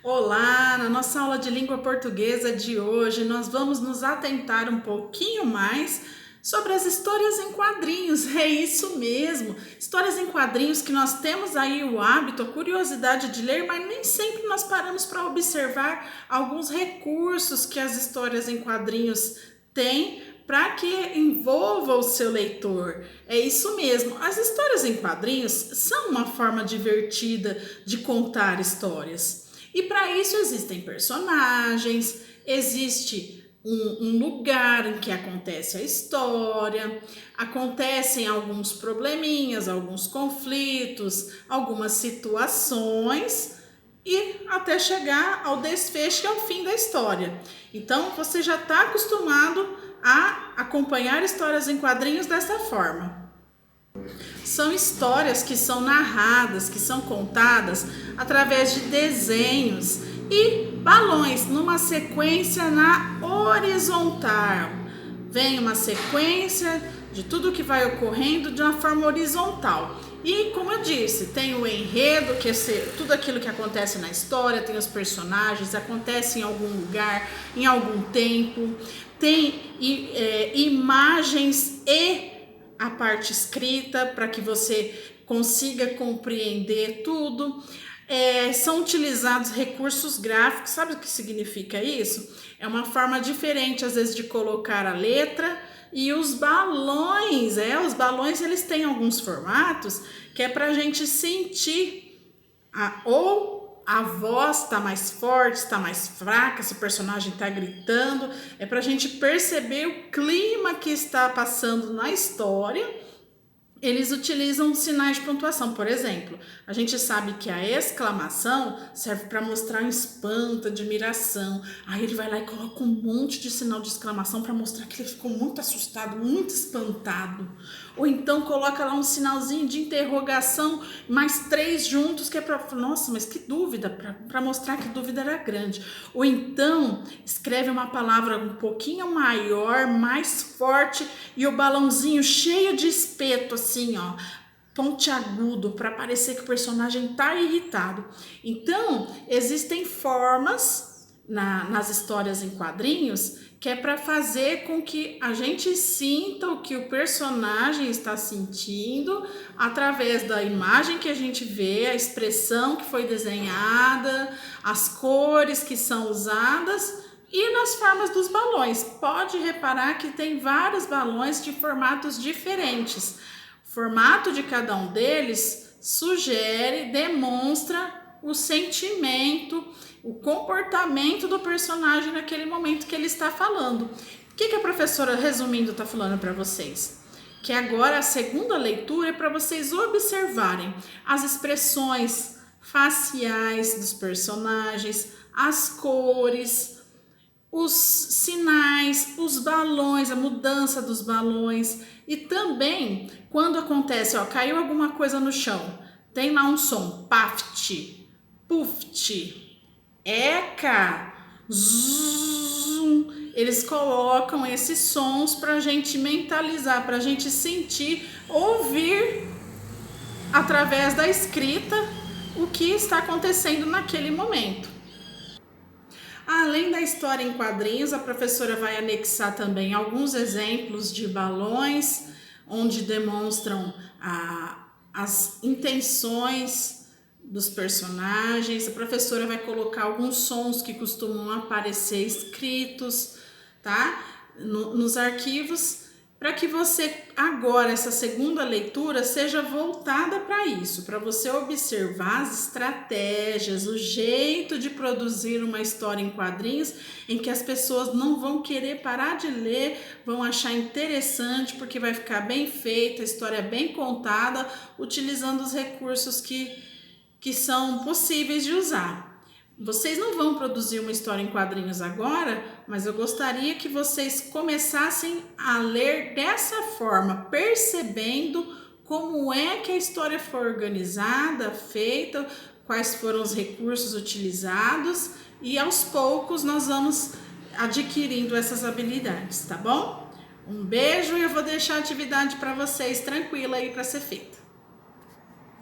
Olá! Na nossa aula de língua portuguesa de hoje, nós vamos nos atentar um pouquinho mais sobre as histórias em quadrinhos. É isso mesmo! Histórias em quadrinhos que nós temos aí o hábito, a curiosidade de ler, mas nem sempre nós paramos para observar alguns recursos que as histórias em quadrinhos têm para que envolva o seu leitor. É isso mesmo. As histórias em quadrinhos são uma forma divertida de contar histórias. E para isso existem personagens, existe um lugar em que acontece a história, acontecem alguns probleminhas, alguns conflitos, algumas situações e até chegar ao desfecho e ao fim da história. Então você já está acostumado a acompanhar histórias em quadrinhos dessa forma. São histórias que são narradas, que são contadas através de desenhos e balões, numa sequência na horizontal. Vem uma sequência de tudo que vai ocorrendo de uma forma horizontal. E como eu disse, tem o enredo, que é tudo aquilo que acontece na história, tem os personagens, acontece em algum lugar, em algum tempo, tem imagens e a parte escrita para que você consiga compreender tudo. São utilizados recursos gráficos. Sabe o que significa isso? É uma forma diferente, às vezes, de colocar a letra. E os balões, os balões eles têm alguns formatos que é para a gente sentir ou a voz está mais forte, está mais fraca, se o personagem está gritando. É para a gente perceber o clima que está passando na história. Eles utilizam sinais de pontuação. Por exemplo, a gente sabe que a exclamação serve para mostrar um espanto, admiração. Aí ele vai lá e coloca um monte de sinal de exclamação para mostrar que ele ficou muito assustado, muito espantado. Ou então coloca lá um sinalzinho de interrogação, mais 3 juntos, que é para, nossa, mas que dúvida, para mostrar que dúvida era grande. Ou então escreve uma palavra um pouquinho maior, mais forte, e o balãozinho cheio de espeto, assim, ó, pontiagudo, para parecer que o personagem está irritado. Então, existem formas nas histórias em quadrinhos que é para fazer com que a gente sinta o que o personagem está sentindo através da imagem que a gente vê, a expressão que foi desenhada, as cores que são usadas e nas formas dos balões. Pode reparar que tem vários balões de formatos diferentes. O formato de cada um deles sugere, demonstra o sentimento, o comportamento do personagem naquele momento que ele está falando. O que a professora, resumindo, está falando para vocês? Que agora a segunda leitura é para vocês observarem as expressões faciais dos personagens, as cores, os sinais, os balões, a mudança dos balões e também quando acontece, caiu alguma coisa no chão, tem lá um som, paft, puft, eca, zum. Eles colocam esses sons para a gente mentalizar, para a gente sentir, ouvir através da escrita o que está acontecendo naquele momento. Além da história em quadrinhos, a professora vai anexar também alguns exemplos de balões, onde demonstram as intenções dos personagens. A professora vai colocar alguns sons que costumam aparecer escritos, tá? Nos arquivos, para que você agora, essa segunda leitura, seja voltada para isso, para você observar as estratégias, o jeito de produzir uma história em quadrinhos em que as pessoas não vão querer parar de ler, vão achar interessante porque vai ficar bem feita, a história bem contada, utilizando os recursos que são possíveis de usar. Vocês não vão produzir uma história em quadrinhos agora, mas eu gostaria que vocês começassem a ler dessa forma, percebendo como é que a história foi organizada, feita, quais foram os recursos utilizados e aos poucos nós vamos adquirindo essas habilidades, tá bom? Um beijo e eu vou deixar a atividade para vocês tranquila aí para ser feita.